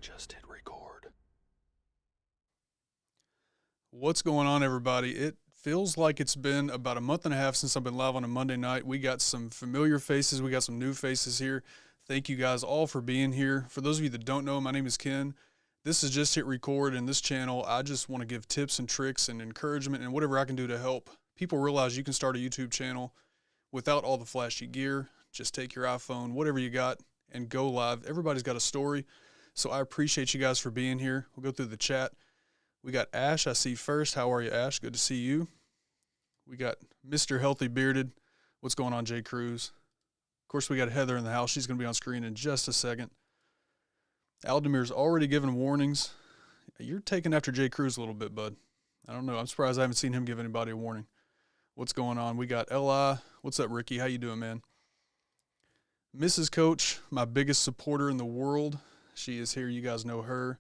just hit record. What's going on, everybody? It feels like it's been about a month and a half since I've been live on a Monday night. We got some familiar faces. We got some new faces here. Thank you guys all for being here. For those of you that don't know, my name is Ken. This is Just Hit Record, and this channel, I just want to give tips and tricks and encouragement and whatever I can do to help people realize you can start a YouTube channel without all the flashy gear. Just take your iPhone, whatever you got, and go live. Everybody's got a story, so I appreciate you guys for being here. We'll go through the chat. We got Ash, I see first. How are you, Ash? Good to see you. We got Mr. Healthy Bearded. What's going on, Jay Cruz? Of course, we got Heather in the house. She's going to be on screen in just a second. Aldemir's already given warnings. You're taking after Jay Cruz a little bit, bud. I don't know. I'm surprised I haven't seen him give anybody a warning. What's going on? We got Li. What's up, Ricky? How you doing, man? Mrs. Coach, my biggest supporter in the world. She is here. You guys know her.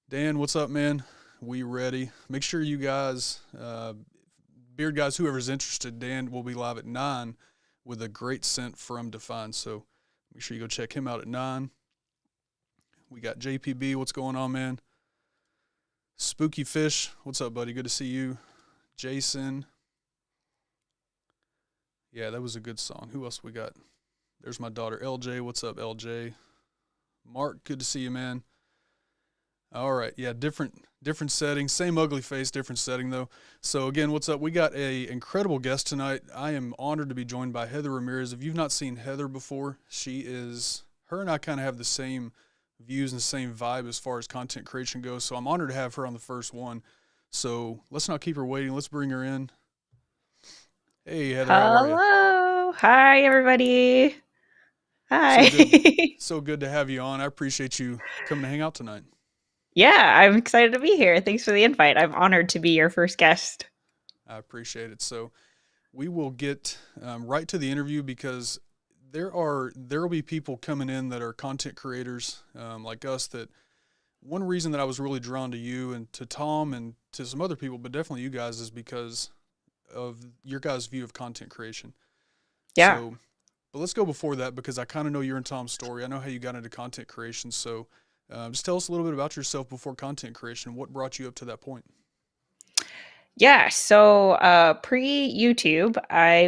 Dan, what's up, man? We ready. Make sure you guys, beard guys, whoever's interested, Dan will be live at 9 with a great scent from Define. So make sure you go check him out at 9. We got JPB. What's going on, man? Spooky Fish. What's up, buddy? Good to see you. Jason. Yeah, that was a good song. Who else we got? There's my daughter, LJ. What's up, LJ? Mark, good to see you, man. All right, yeah, different settings, same ugly face, different setting though. So again, what's up? We got a incredible guest tonight. I am honored to be joined by Heather Ramirez. If you've not seen Heather before, her and I kind of have the same views and the same vibe as far as content creation goes. So I'm honored to have her on the first one. So let's not keep her waiting. Let's bring her in. Hey, Heather, how are you? Hello. Hi, everybody. Hi. So good to have you on. I appreciate you coming to hang out tonight. Yeah, I'm excited to be here. Thanks for the invite. I'm honored to be your first guest. I appreciate it. So we will get right to the interview because there will be people coming in that are content creators like us. That one reason that I was really drawn to you and to Tom and to some other people, but definitely you guys, is because of your guys' view of content creation. Yeah. So, but let's go before that because I kind of know your and Tom's story. I know how you got into content creation. So just tell us a little bit about yourself before content creation. What brought you up to that point? Yeah. So pre-YouTube, I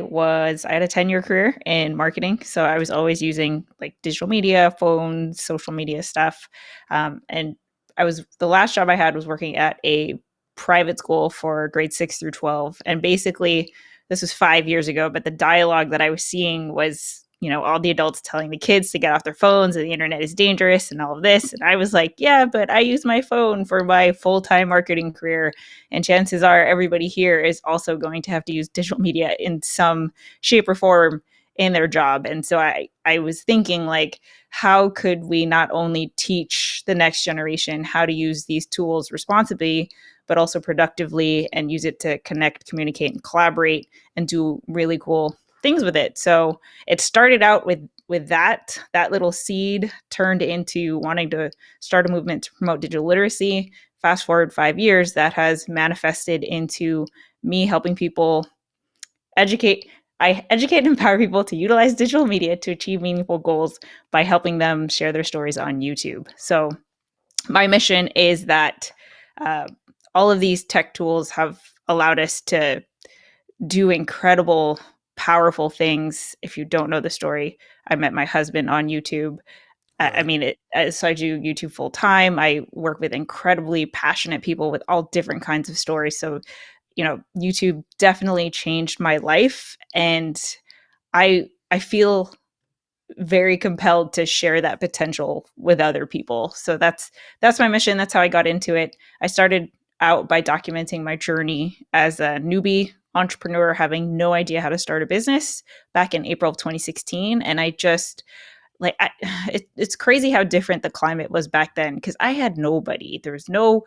had a 10-year career in marketing. So I was always using like digital media, phones, social media stuff. And the last job I had was working at a private school for grades 6 through 12. And basically, this was 5 years ago, but the dialogue that I was seeing was, all the adults telling the kids to get off their phones and the internet is dangerous and all of this. And I was like, yeah, but I use my phone for my full-time marketing career. And chances are everybody here is also going to have to use digital media in some shape or form in their job. And so I was thinking, like, how could we not only teach the next generation how to use these tools responsibly, but also productively, and use it to connect, communicate, and collaborate and do really cool things with it. So it started out with that little seed turned into wanting to start a movement to promote digital literacy. Fast forward 5 years, that has manifested into me helping people educate and empower people to utilize digital media to achieve meaningful goals by helping them share their stories on YouTube. So my mission is that all of these tech tools have allowed us to do incredible, powerful things. If you don't know the story, I met my husband on YouTube. Right. So I do YouTube full time. I work with incredibly passionate people with all different kinds of stories. So, YouTube definitely changed my life, and I feel very compelled to share that potential with other people. So that's my mission. That's how I got into it. I started out by documenting my journey as a newbie entrepreneur, having no idea how to start a business back in April of 2016. And I just it's crazy how different the climate was back then, because I had nobody. There was no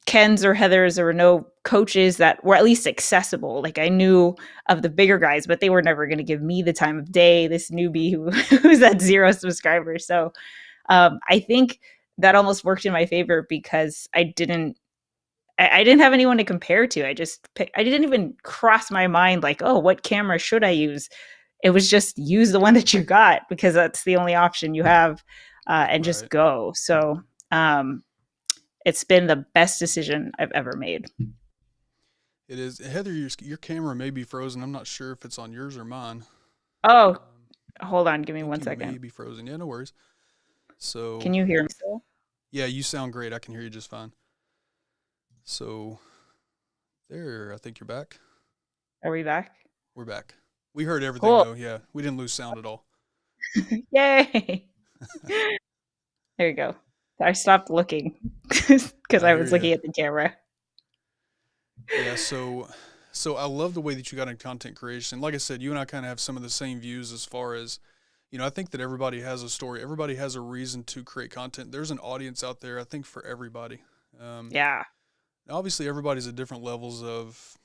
Kens or Heathers. There were no coaches that were at least accessible. Like, I knew of the bigger guys, but they were never going to give me the time of day, this newbie who's at 0 subscribers. So I think that almost worked in my favor because I didn't have anyone to compare to. I didn't even cross my mind like, oh, what camera should I use? It was just use the one that you got because that's the only option you have, and just Right. go. So um, it's been the best decision I've ever made. It is. Heather, your camera may be frozen. I'm not sure if it's on yours or mine. Oh, Um, hold on, give I me think one you may second. be frozen. Yeah, no worries. So, Can you hear me still? yeah, you sound great. I can hear you just fine. So, there, I think you're back. Are we back? We're back. We heard everything, Cool. though. Yeah, we didn't lose sound at all. Yay. There you go. I stopped looking because I I hear was you. looking at the camera. Yeah, so I love the way that you got in content creation. Like I said, you and I kind of have some of the same views as far as, I think that everybody has a story. Everybody has a reason to create content. There's an audience out there, I think, for everybody. Um, Yeah. Obviously, everybody's at different levels of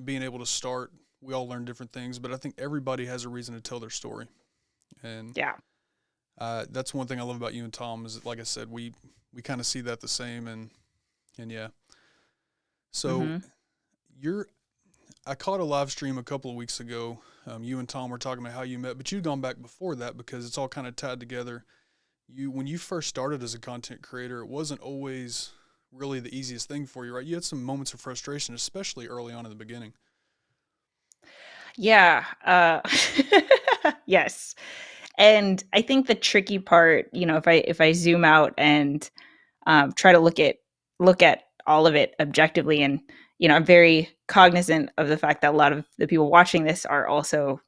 being able to start. We all learn different things, but I think everybody has a reason to tell their story. And Yeah. that's one thing I love about you and Tom is, that, like I said, we kind of see that the same. And yeah. So Mhm. you're I caught a live stream a couple of weeks ago. You and Tom were talking about how you met, but you'd gone back before that because it's all kind of tied together. When you first started as a content creator, it wasn't always really the easiest thing for you, right? You had some moments of frustration, especially early on in the beginning. Yeah. Yes. And I think the tricky part, if I zoom out and try to look at all of it objectively, and I'm very cognizant of the fact that a lot of the people watching this are also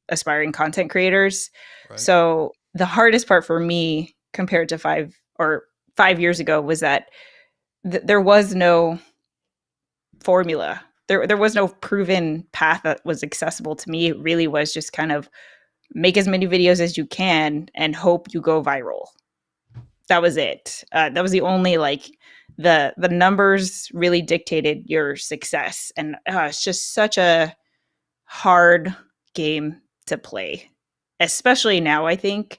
aspiring content creators. Right. So the hardest part for me compared to 5 years ago was that there was no formula. There was no proven path that was accessible to me. It really was just kind of make as many videos as you can and hope you go viral. That was it. That was the only, like, the numbers really dictated your success, and it's just such a hard game to play, especially now, I think,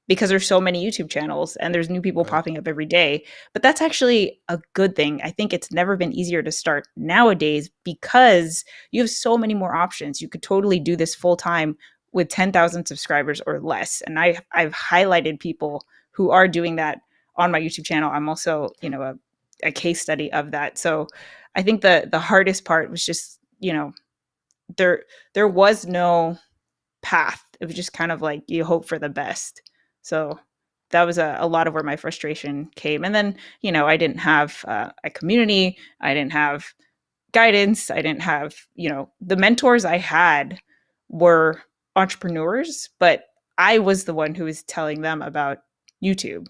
because there's so many YouTube channels and there's new people Right. popping up every day. But that's actually a good thing. I think it's never been easier to start nowadays because you have so many more options. You could totally do this full time with 10,000 subscribers or less. And I've highlighted people who are doing that on my YouTube channel. I'm also, a case study of that. So I think the hardest part was just, there there was no path. It was just kind of like you hope for the best. So that was a lot of where my frustration came. And then, I didn't have a community. I didn't have guidance. I didn't have, the mentors I had were entrepreneurs, but I was the one who was telling them about YouTube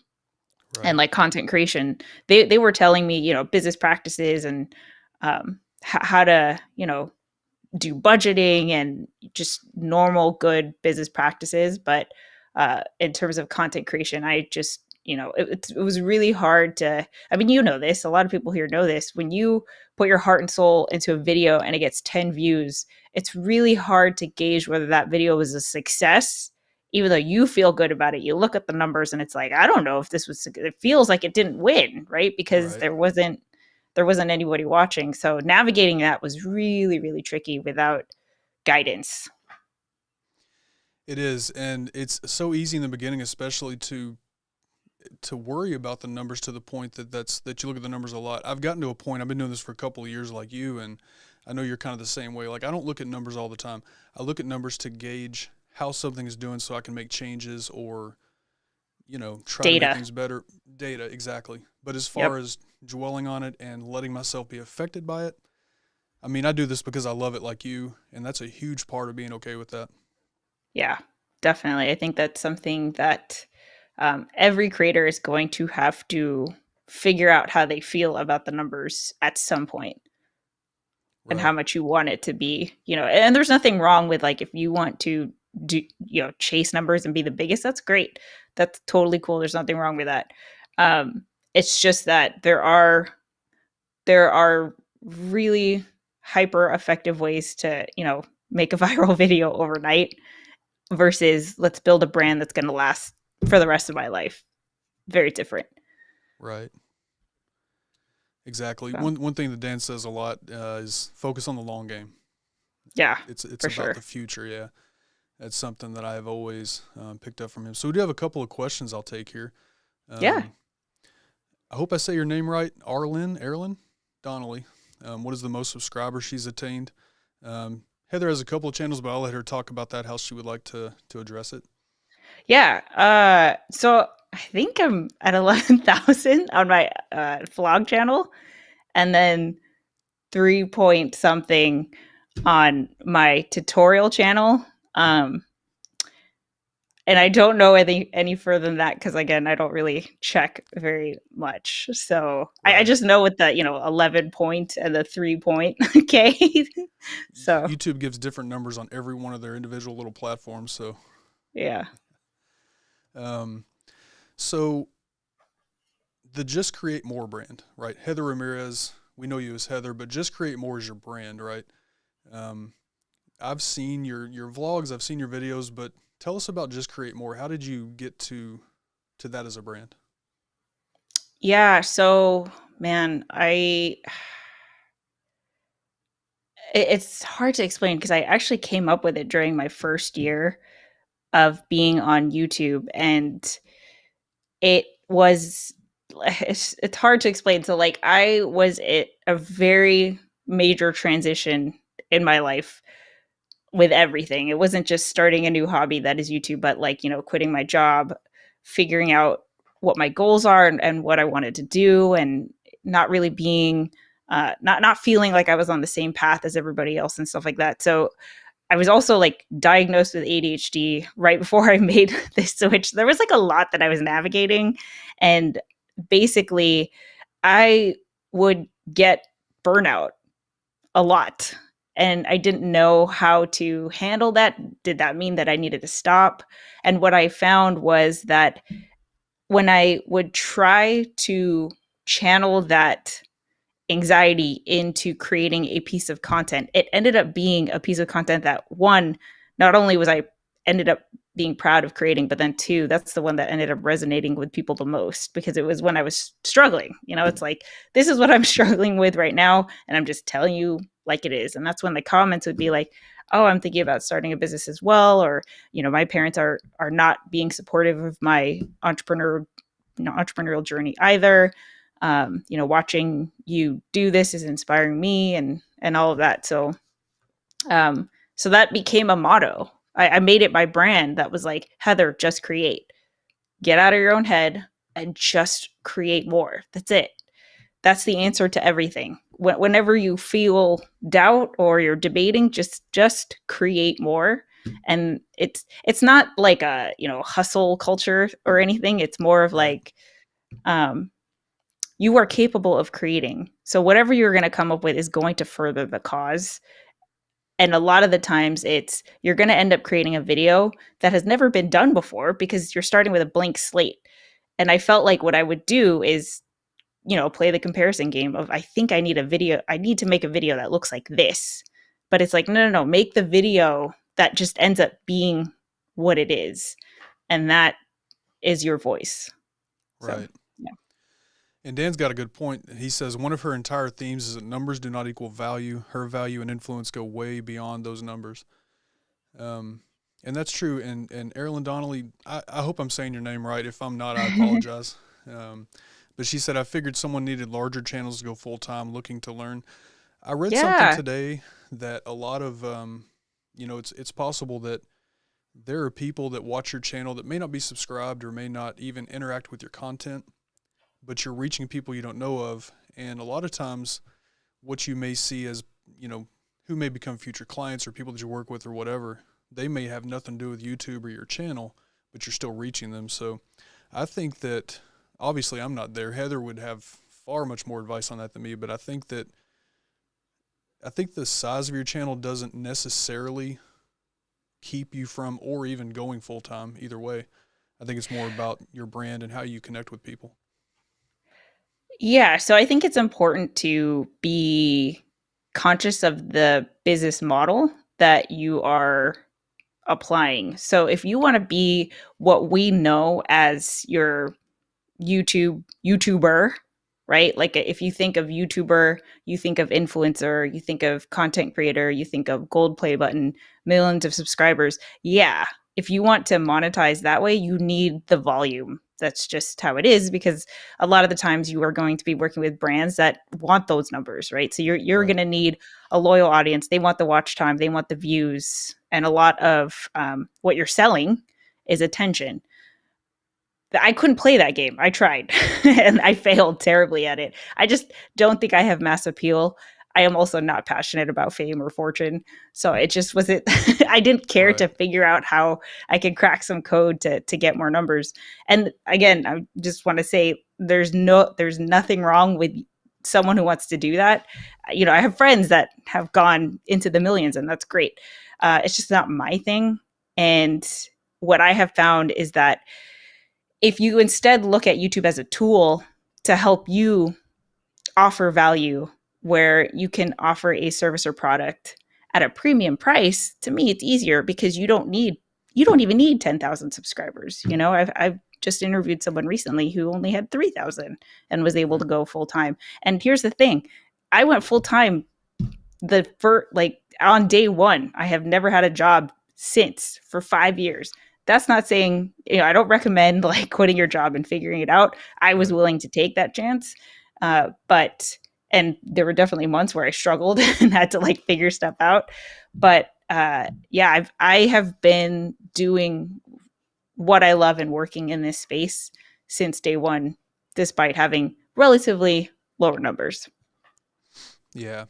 and Right. like content creation. They were telling me, business practices and how to, do budgeting and just normal good business practices. But in terms of content creation, I just, it was really hard to, I mean, this, a lot of people here know this. When you put your heart and soul into a video and it gets 10 views, it's really hard to gauge whether that video was a success. Even though you feel good about it, you look at the numbers and it's like, I don't know if this was, it feels like it didn't win, right? Because Right. there wasn't anybody watching. So navigating that was really, really tricky without guidance. It is, and it's so easy in the beginning, especially to worry about the numbers to the point that you look at the numbers a lot. I've gotten to a point. I've been doing this for a couple of years, like you, and I know you're kind of the same way. Like I don't look at numbers all the time. I look at numbers to gauge how something is doing, so I can make changes or try to make Data. things better. Data, exactly. But as far Yep. as dwelling on it and letting myself be affected by it, I mean, I do this because I love it, like you, and that's a huge part of being okay with that. Yeah, definitely. I think that's something that every creator is going to have to figure out how they feel about the numbers at some point and how Right. much you want it to be, and there's nothing wrong with, like, if you want to do, chase numbers and be the biggest, that's great. That's totally cool. There's nothing wrong with that. It's just that there are really hyper effective ways to, make a viral video overnight versus let's build a brand that's going to last for the rest of my life. Very different. Right. Exactly. So, One thing that Dan says a lot is focus on the long game. yeah, It's for about sure. the future. Yeah, that's something that I have always picked up from him. So we do have a couple of questions I'll take here. Yeah. Um, I hope I say your name right, Arlen Donnelly. What is the most subscribers she's attained? Heather has a couple of channels, but I'll let her talk about that, how she would like to address it. Yeah. So I think I'm at 11,000 on my vlog channel, and then 3 point something on my tutorial channel. Um, and I don't know any further than that because again, I don't really check very much. So I Right. just know with the 11 point and the 3 point. Okay. So YouTube gives different numbers on every one of their individual little platforms. yeah. Um, so the Just Create More brand, right? Heather Ramirez, we know you as Heather, but Just Create More is your brand, right? Um, I've seen your vlogs, I've seen your videos, but tell us about Just Create More. How did you get to that as a brand? Yeah. So man, it's hard to explain because I actually came up with it during my first year of being on YouTube, and it was it's hard to explain. So like I was at a very major transition in my life with everything. It wasn't just starting a new hobby that is YouTube, but like, quitting my job, figuring out what my goals are and what I wanted to do, and not really being not feeling like I was on the same path as everybody else and stuff like that. So I was also like diagnosed with ADHD right before I made this switch. There was like a lot that I was navigating. And basically, I would get burnout a lot. And I didn't know how to handle that. Did that mean that I needed to stop? And what I found was that when I would try to channel that anxiety into creating a piece of content, it ended up being a piece of content that, one, not only was I ended up being proud of creating, but then two, that's the one that ended up resonating with people the most because it was when I was struggling. It's like, this is what I'm struggling with right now. And I'm just telling you like it is. And that's when the comments would be like, oh, I'm thinking about starting a business as well. Or, my parents are not being supportive of my entrepreneurial journey either. Watching you do this is inspiring me and all of that. So that became a motto. I made it my brand that was like, Heather, just create. Get out of your own head and just create more. That's it. That's the answer to everything. Whenever you feel doubt or you're debating, just create more. And it's not like a hustle culture or anything. It's more of Right. like you are capable of creating. So whatever you're going to come up with is going to further the cause. And a lot of the times you're going to end up creating a video that has never been done before because you're starting with a blank slate. And I felt like what I would do is, play the comparison game of I think I need to make a video that looks like this. But it's like, no, make the video that just ends up being what it is. And that is your voice. So, Right. yeah. And Dan's got a good point. He says one of her entire themes is that numbers do not equal value. Her value and influence go way beyond those numbers. Um, and that's true. And Erilyn Donnelly, I hope I'm saying your name right. If I'm not, I apologize. But she said, I figured someone needed larger channels to go full time looking to learn. I read something Yeah. today that a lot of, it's possible that there are people that watch your channel that may not be subscribed or may not even interact with your content, but you're reaching people you don't know of. And a lot of times, what you may see as, who may become future clients or people that you work with or whatever, they may have nothing to do with YouTube or your channel, but you're still reaching them. So I think that obviously I'm not there. Heather would have far much more advice on that than me, but I think the size of your channel doesn't necessarily keep you from or even going full time either way. I think it's more about your brand and how you connect with people. Yeah, so I think it's important to be conscious of the business model that you are applying. So if you want to be what we know as your YouTuber, right? Like if you think of YouTuber, you think of influencer, you think of content creator, you think of gold play button, millions of subscribers. Yeah, if you want to monetize that way, you need the volume. that's just how it is, because a lot of the times you are going to be working with brands that want those numbers, right? So you're Right. going to need a loyal audience. They want the watch time, they want the views, and a lot of what you're selling is attention. I couldn't play that game. I tried and I failed terribly at it. I just don't think I have mass appeal. I am also not passionate about fame or fortune. So it just wasn't, I didn't care Right. to figure out how I could crack some code to get more numbers. And again, I just want to say there's nothing wrong with someone who wants to do that. You know, I have friends that have gone into the millions, and that's great. It's just not my thing. And what I have found is that if you instead look at YouTube as a tool to help you offer value, where you can offer a service or product at a premium price, to me it's easier, because you don't even need 10,000 subscribers. You know, I've just interviewed someone recently who only had 3,000 and was able Right. to go full time. And here's the thing, I went full time the first, like, on day one. I have never had a job since for 5 years. That's not saying, you know, I don't recommend like quitting your job and figuring it out. I was Right. willing to take that chance. But and there were definitely months where I struggled and had to like figure stuff out. But yeah, I have been doing what I love and working in this space since day one, despite having relatively lower numbers. Yeah.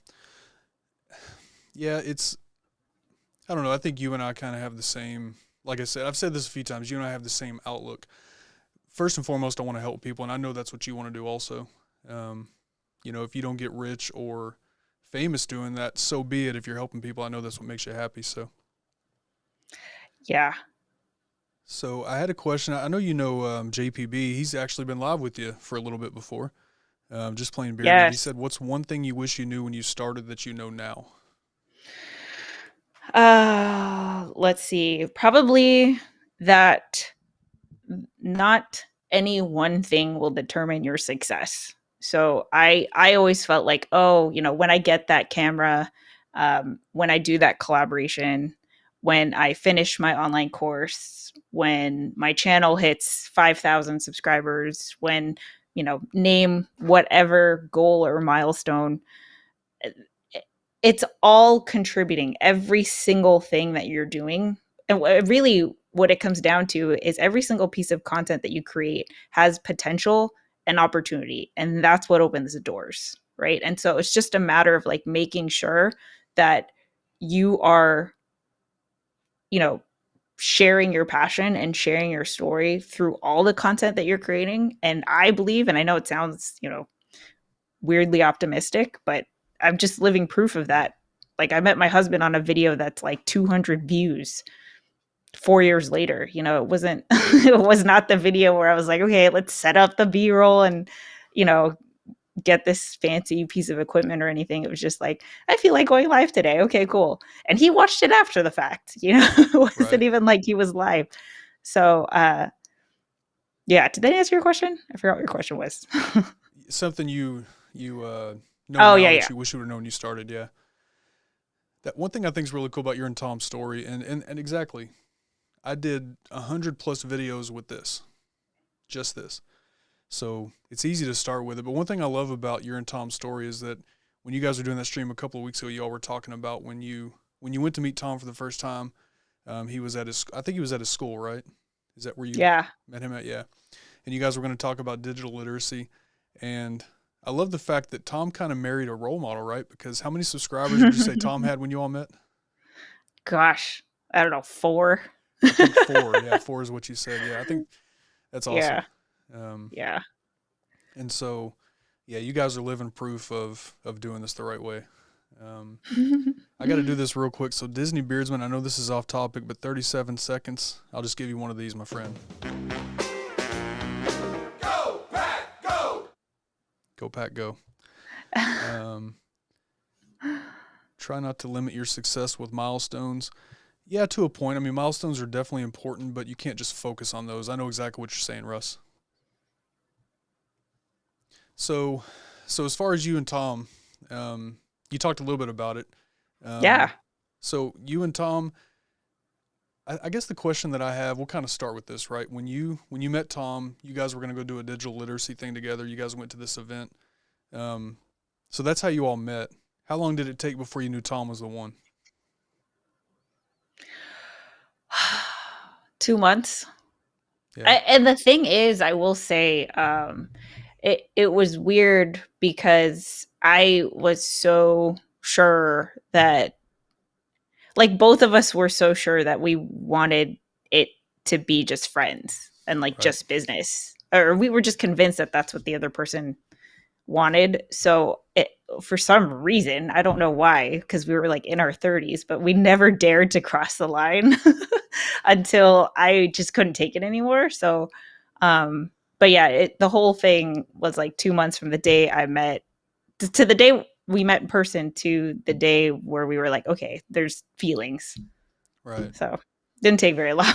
Yeah. I don't know. I think you and I kind of have the same, like I said, I've said this a few times, you and I have the same outlook. First and foremost, I want to help people, and I know that's what you want to do also. Um, you know, if you don't get rich or famous doing that, so be it. If you're helping people, I know that's what makes you happy. Yeah. So I had a question. I know you know JPB. He's actually been live with you for a little bit before, just playing beer. He Yes. said, "What's one thing you wish you knew when you started that you know now?" Let's see. Probably that not any one thing will determine your success. So I always felt like, oh, you know, when I get that camera, when I do that collaboration, when I finish my online course, when my channel hits 5,000 subscribers, when, you know, name whatever goal or milestone, it's all contributing, every single thing that you're doing. And really what it comes down to is every single piece of content that you create has potential and opportunity, and that's what opens the doors, right? And so it's just a matter of like making sure that you are, you know, sharing your passion and sharing your story through all the content that you're creating. And I believe, and I know it sounds, you know, weirdly optimistic, but I'm just living proof of that. Like, I met my husband on a video that's like 200 views 4 years later. You know, it wasn't, it was not the video where I was like, okay, let's set up the B-roll and, you know, get this fancy piece of equipment or anything. It was just like, I feel like going live today. Okay, cool. And he watched it after the fact, you know, it wasn't Right. even like he was live. So, yeah, did that answer your question? I forgot what your question was. Something you know Oh, now yeah, that yeah. you wish you would have known when you started. Yeah. That one thing I think is really cool about your and Tom's story, and exactly, I did 100+ videos with this, just this. So it's easy to start with it. But one thing I love about your and Tom's story is that when you guys were doing that stream a couple of weeks ago, y'all were talking about when you went to meet Tom for the first time. He was at his, I think he was at his school, right? Is that where you Yeah. met him at? Yeah. And you guys were going to talk about digital literacy. And I love the fact that Tom kind of married a role model, right? Because how many subscribers would you say Tom had when you all met? Gosh, I don't know, 4. I think 4. Yeah, 4 is what you said. Yeah, I think that's awesome. Yeah, Um, yeah. and so, yeah, you guys are living proof of doing this the right way. I got to do this real quick. So Disney Beardsman, I know this is off topic, but 37 seconds. I'll just give you one of these, my friend. Go, Pack, go! Go, Pack, go. Try not to limit your success with milestones. Yeah, to a point. I mean, milestones are definitely important, but you can't just focus on those. I know exactly what you're saying, Russ. So as far as you and Tom, you talked a little bit about it. Yeah. So you and Tom, I guess the question that I have, we'll kind of start with this, right? When you met Tom, you guys were going to go do a digital literacy thing together. You guys went to this event. Um, so that's how you all met. How long did it take before you knew Tom was the one? 2 months. Yeah. And the thing is, I will say, it was weird because I was so sure that, like, both of us were so sure that we wanted it to be just friends and like Right. just business, or we were just convinced that that's what the other person wanted. So for some reason, I don't know why, because we were like in our 30s, but we never dared to cross the line until I just couldn't take it anymore. So, but yeah, the whole thing was like 2 months from the day I met to the day we met in person to the day where we were like, okay, there's feelings. Right. So didn't take very long.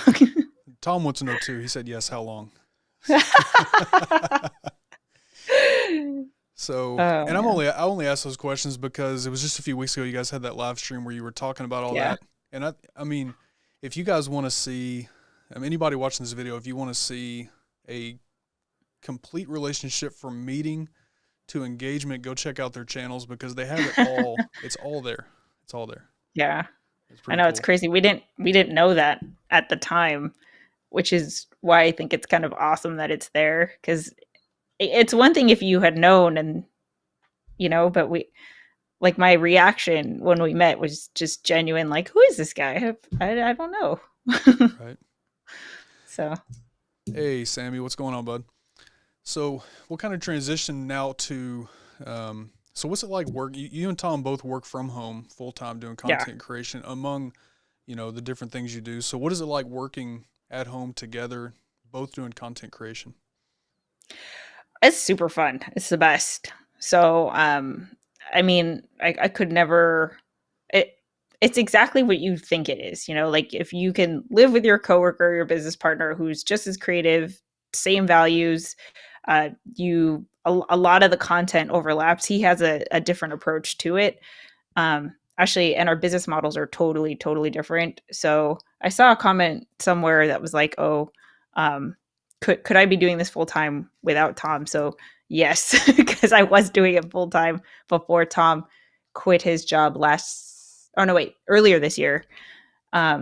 Tom wants to know too. He said yes. How long? So, Oh and man. I only asked those questions because it was just a few weeks ago. You guys had that live stream where you were talking about all Yeah. that, and I mean, if you guys want to see, anybody watching this video, if you want to see a complete relationship from meeting to engagement, go check out their channels because they have it all. It's all there. It's all there. Yeah. It's I pretty know it's cool. crazy. We didn't know that at the time, which is why I think it's kind of awesome that it's there, because it's one thing if you had known and but we like my reaction when we met was just genuine, like, who is this guy? I don't know. Right. So Hey, Sammy, what's going on, bud? So we'll kind of transition now to, so what's it like you and Tom both work from home full time doing yeah, content creation among, the different things you do. So what is it like working at home together, both doing content creation? it's super fun. It's the best. So I mean, I could never it it's exactly what you think it is, like if you can live with your coworker, your business partner who's just as creative, same values, a lot of the content overlaps. He has a different approach to it. Actually, and our business models are totally different. So I saw a comment somewhere that was like, oh, um, could I be doing this full time without Tom? So yes, because I was doing it full time before Tom quit his job earlier this year.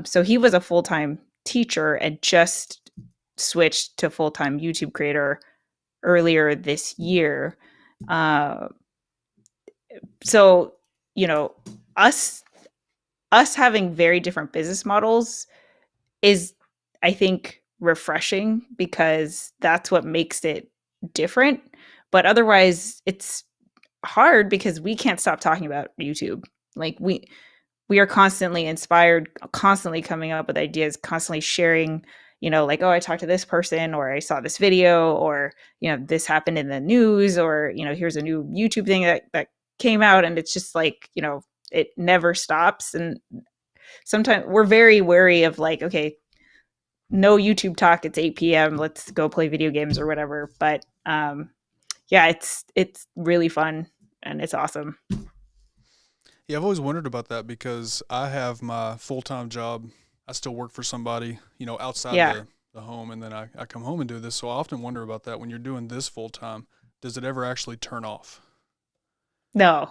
So he was a full time teacher and just switched to full time YouTube creator earlier this year. Uh, so you know, us us having very different business models is, I think, refreshing because that's what makes it different. But otherwise, it's hard because we can't stop talking about YouTube. Like we are constantly inspired, constantly coming up with ideas, constantly sharing, like, oh, I talked to this person, or I saw this video, or, this happened in the news, or, here's a new YouTube thing that came out. And it's just like, it never stops. And sometimes we're very wary of like, okay, no YouTube talk. It's 8 p.m. Let's go play video games or whatever. But yeah, it's really fun and it's awesome. Yeah, I've always wondered about that because I have my full time job. I still work for somebody, outside Yeah. the home, and then I come home and do this. So I often wonder about that when you're doing this full time. Does it ever actually turn off? No,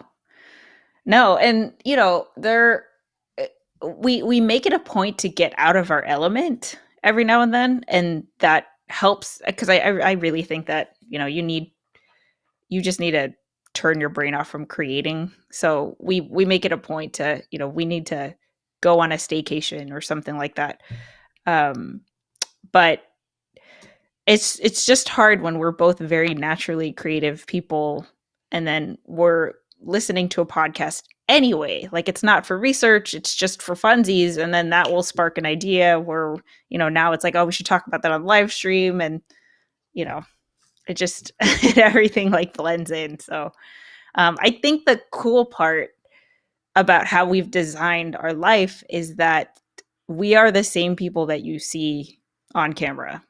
no. And, eh, we make it a point to get out of our element every now and then. And that helps because I really think that, you just need to turn your brain off from creating. So we make it a point to, we need to go on a staycation or something like that. Um, but it's just hard when we're both very naturally creative people and then we're listening to a podcast anyway. Like it's not for research, it's just for funsies, and then that will spark an idea where, now it's like, oh, we should talk about that on live stream. And you know it just everything like blends in. So I think the cool part about how we've designed our life is that we are the same people that you see on camera.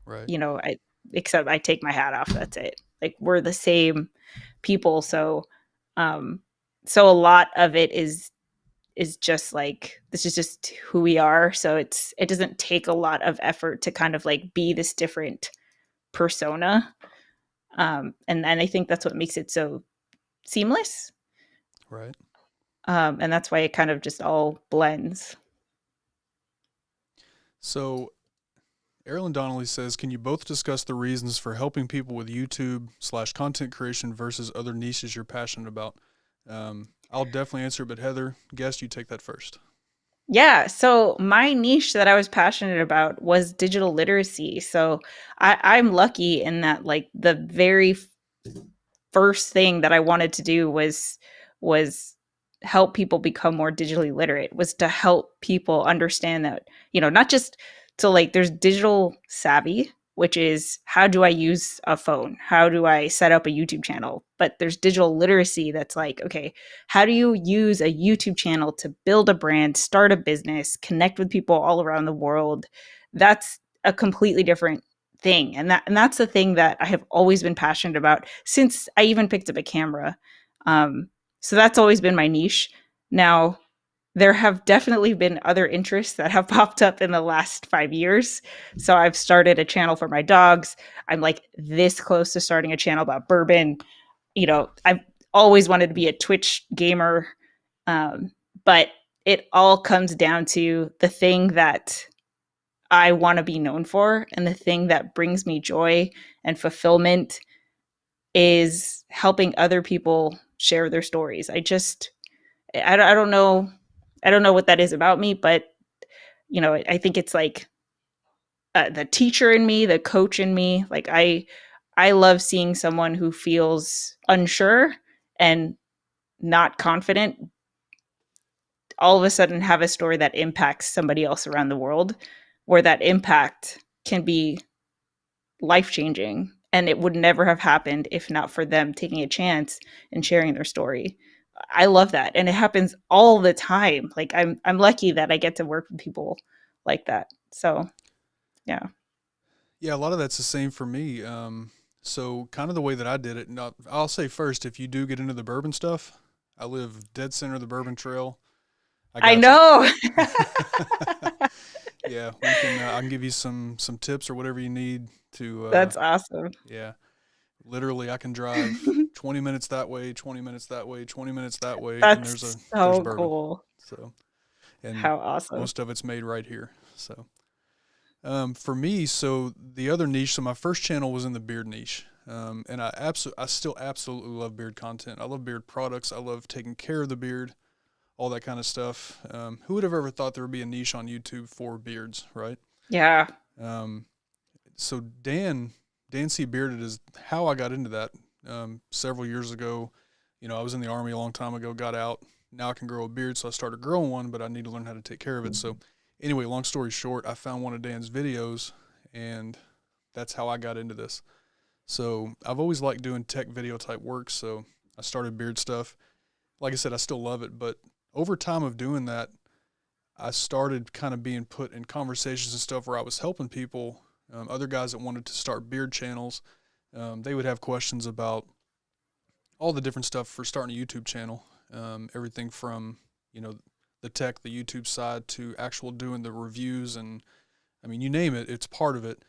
Right. I except I take my hat off. That's it. Like we're the same people. So, so a lot of it is is just like, this is just who we are. So it doesn't take a lot of effort to kind of like be this different persona. And I think that's what makes it so seamless. Right. And that's why it kind of just all blends. So Erilyn Donnelly says, can you both discuss the reasons for helping people with YouTube/content creation versus other niches you're passionate about? I'll definitely answer, but Heather, guest, you take that first. Yeah. So my niche that I was passionate about was digital literacy. So I'm lucky in that like the very first thing that I wanted to do was help people become more digitally literate, was to help people understand that, not just so like there's digital savvy, which is how do I use a phone? How do I set up a YouTube channel? But there's digital literacy that's like, okay, how do you use a YouTube channel to build a brand, start a business, connect with people all around the world? That's a completely different thing. And that's the thing that I have always been passionate about since I even picked up a camera. So that's always been my niche. Now, there have definitely been other interests that have popped up in the last 5 years. So I've started a channel for my dogs. I'm like this close to starting a channel about bourbon. I've always wanted to be a Twitch gamer. Um, but it all comes down to the thing that I want to be known for, and the thing that brings me joy and fulfillment is helping other people share their stories. I don't know. I don't know what that is about me, but I think it's like the teacher in me, the coach in me. Like I love seeing someone who feels unsure and not confident all of a sudden have a story that impacts somebody else around the world, where that impact can be life changing, and it would never have happened if not for them taking a chance and sharing their story. I love that, and it happens all the time. Like I'm lucky that I get to work with people like that. So yeah. Yeah, a lot of that's the same for me. So kind of the way that I did it. Now, I'll say first, if you do get into the bourbon stuff, I live dead center of the Bourbon Trail. I I got you. know. Yeah, we can. I can give you some tips or whatever you need to. That's awesome. Yeah, literally, I can drive 20 minutes that way, 20 minutes that way, 20 minutes that way, and That's there's so bourbon. cool. So, and How awesome. most of it's made right here. So, for me, so the other niche. So my first channel was in the beard niche. And I still absolutely love beard content. I love beard products. I love taking care of the beard, all that kind of stuff. Who would have ever thought there would be a niche on YouTube for beards, right? Yeah. Um, so Dan C. Bearded is how I got into that. Several years ago, I was in the Army a long time ago, got out. Now I can grow a beard, so I started growing one, but I need to learn how to take care of it. So anyway, long story short, I found one of Dan's videos, and that's how I got into this. So I've always liked doing tech video type work, so I started beard stuff. Like I said, I still love it, but over time of doing that, I started kind of being put in conversations and stuff where I was helping people, other guys that wanted to start beard channels. They would have questions about all the different stuff for starting a YouTube channel, everything from, the tech, the YouTube side, to actual doing the reviews, and I mean, you name it, it's part of it.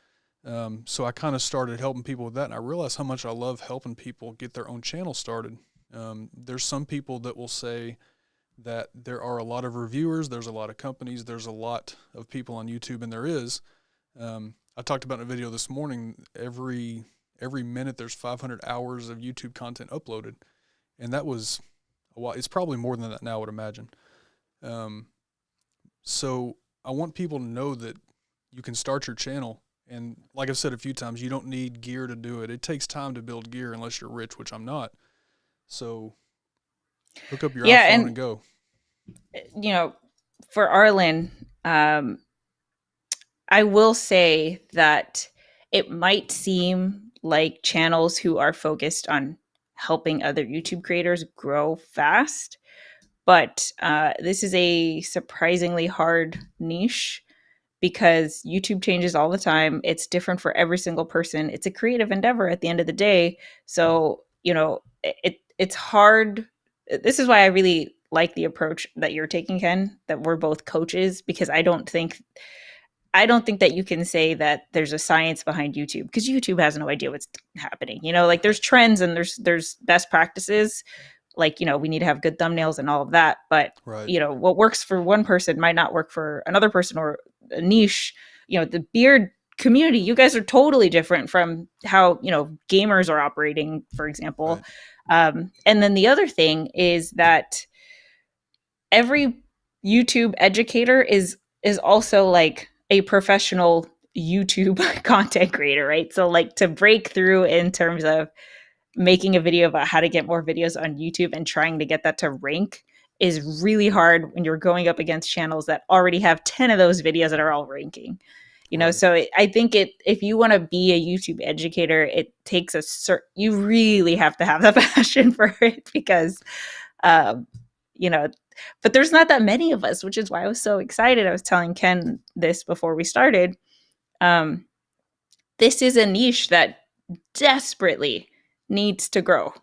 So I kind of started helping people with that, and I realized how much I love helping people get their own channel started. There's some people that will say that there are a lot of reviewers, there's a lot of companies, there's a lot of people on YouTube, and there is. I talked about in a video this morning, every minute there's 500 hours of YouTube content uploaded, and that was a while. It's probably more than that now, I would imagine. So I want people to know that you can start your channel. And like I've said a few times, you don't need gear to do it. It takes time to build gear unless you're rich, which I'm not. So hook up your Yeah. iPhone And, and go. For Arlen, I will say that it might seem like channels who are focused on helping other YouTube creators grow fast, but this is a surprisingly hard niche because YouTube changes all the time. It's different for every single person. It's a creative endeavor at the end of the day. So, it's hard. This is why I really like the approach that you're taking, Ken, that we're both coaches, because I don't think that you can say that there's a science behind YouTube, because YouTube has no idea what's happening. Like there's trends and there's best practices. Like, we need to have good thumbnails and all of that. But, Right. What works for one person might not work for another person, or a niche. The beard community, you guys are totally different from how, gamers are operating, for example. Right. And then the other thing is that every YouTube educator is also like a professional YouTube content creator, right? So like to break through in terms of making a video about how to get more videos on YouTube and trying to get that to rank is really hard when you're going up against channels that already have 10 of those videos that are all ranking. Right. So I think if you want to be a YouTube educator, it takes you really have to have the passion for it, because um, you know, but there's not that many of us, which is why I was so excited. I was telling Ken this before we started. Um, this is a niche that desperately needs to grow,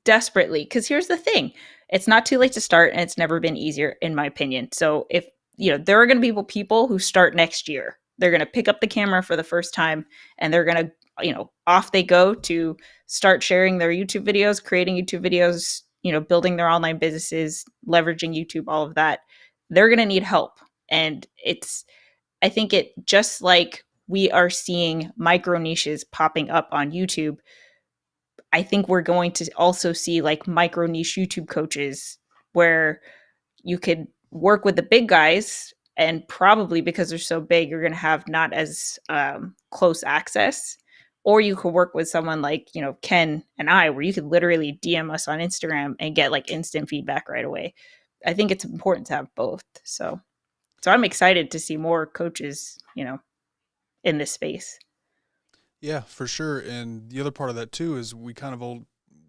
desperately. Because here's the thing: it's not too late to start, and it's never been easier, in my opinion. So if there are going to be people who start next year, they're going to pick up the camera for the first time, and they're going to, off they go to start sharing their YouTube videos, creating YouTube videos, building their online businesses, leveraging YouTube, all of that. They're going to need help. And I think it, just like we are seeing micro niches popping up on YouTube, I think we're going to also see like micro niche YouTube coaches, where you could work with the big guys, and probably because they're so big, you're going to have not as close access. Or you could work with someone like, Ken and I, where you could literally DM us on Instagram and get like instant feedback right away. I think it's important to have both. So I'm excited to see more coaches, in this space. Yeah, for sure. And the other part of that too is we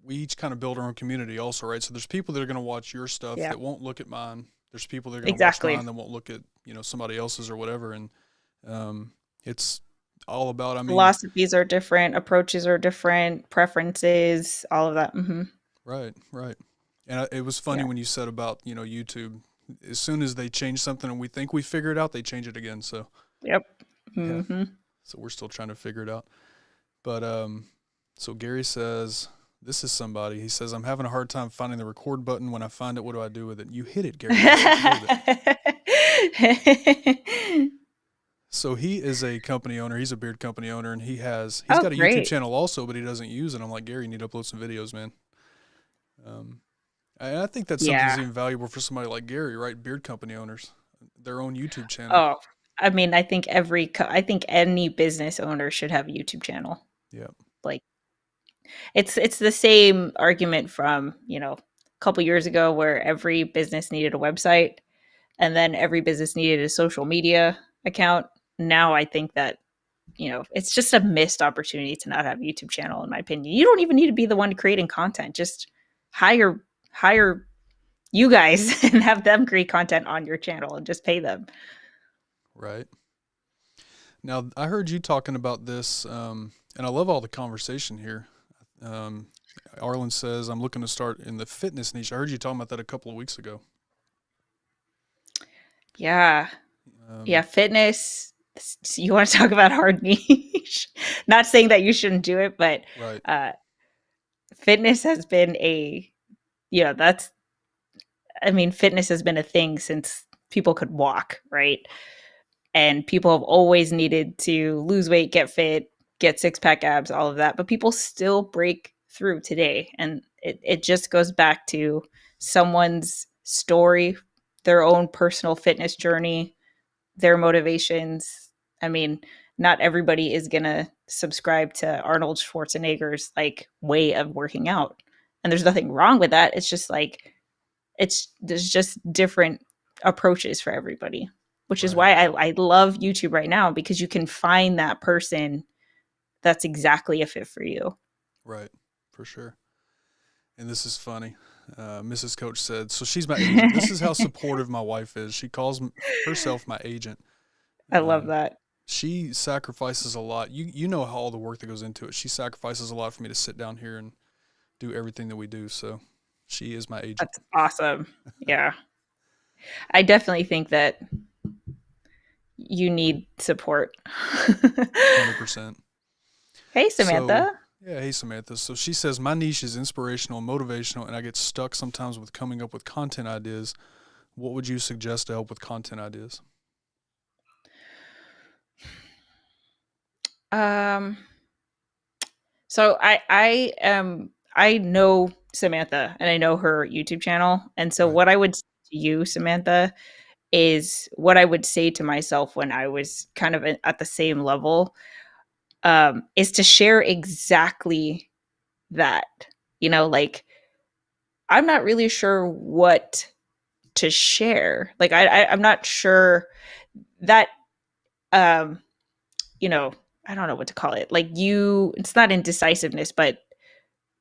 each kind of build our own community also, right? So there's people that are going to watch your stuff Yeah, that won't look at mine. There's people that are going to watch exactly. mine that won't look at, somebody else's or whatever. And it's all about, I mean, Philosophies are different, approaches are different, preferences, all of that. right, right. And it was funny Yeah. when you said about, YouTube. As soon as they change something and we think we figure it out, they change it again. So, Yep. yeah. hmm So we're still trying to figure it out. But so Gary says, this is somebody. He says, I'm having a hard time finding the record button. When I find it, what do I do with it? You hit it, Gary. That's what you do with it. So he is a company owner. He's a beard company owner, and he's Oh, got a YouTube great. channel also, but he doesn't use it. I'm like, Gary, you need to upload some videos, man. Um, and I think that's something that's Yeah. even valuable for somebody like Gary, right? Beard company owners, their own YouTube channel. Oh, I mean, I think any business owner should have a YouTube channel. Yeah, Like, it's the same argument from, a couple years ago, where every business needed a website, and then every business needed a social media account. Now I think that, it's just a missed opportunity to not have a YouTube channel, in my opinion. You don't even need to be the one creating content. Just hire you guys and have them create content on your channel and just pay them. right. Now I heard you talking about this, and I love all the conversation here. Um, Arlen says, I'm looking to start in the fitness niche. I heard you talking about that a couple of weeks ago. Yeah. Yeah, Um, fitness. You want to talk about hard niche? Not saying that you shouldn't do it, but right, uh, fitness has been that's, I mean, fitness has been a thing since people could walk, right? And people have always needed to lose weight, get fit, get six pack abs, all of that. But people still break through today. And it just goes back to someone's story, their own personal fitness journey, their motivations. I mean, not everybody is going to subscribe to Arnold Schwarzenegger's like way of working out. And there's nothing wrong with that. It's just like, there's just different approaches for everybody, which is right, why I love YouTube right now, because you can find that person that's exactly a fit for you. right, for sure. And this is funny. Mrs. Coach said, so she's my agent. This is how supportive my wife is. She calls herself my agent. I love Um, that. she sacrifices a lot. You know how all the work that goes into it. She sacrifices a lot for me to sit down here and do everything that we do. So She is my agent. That's awesome. Yeah. I definitely think that you need support. 100%. Hey, So, Samantha. yeah, hey Samantha. So she says my niche is inspirational and motivational, and I get stuck sometimes with coming up with content ideas. What would you suggest to help with content ideas? Um, so I know Samantha and I know her YouTube channel. And so Right. what I would say to you, Samantha, is what I would say to myself when I was kind of at the same level, is to share exactly that. Like I'm not really sure what to share. Like I'm not sure that um you know I don't know what to call it. Like it's not indecisiveness, but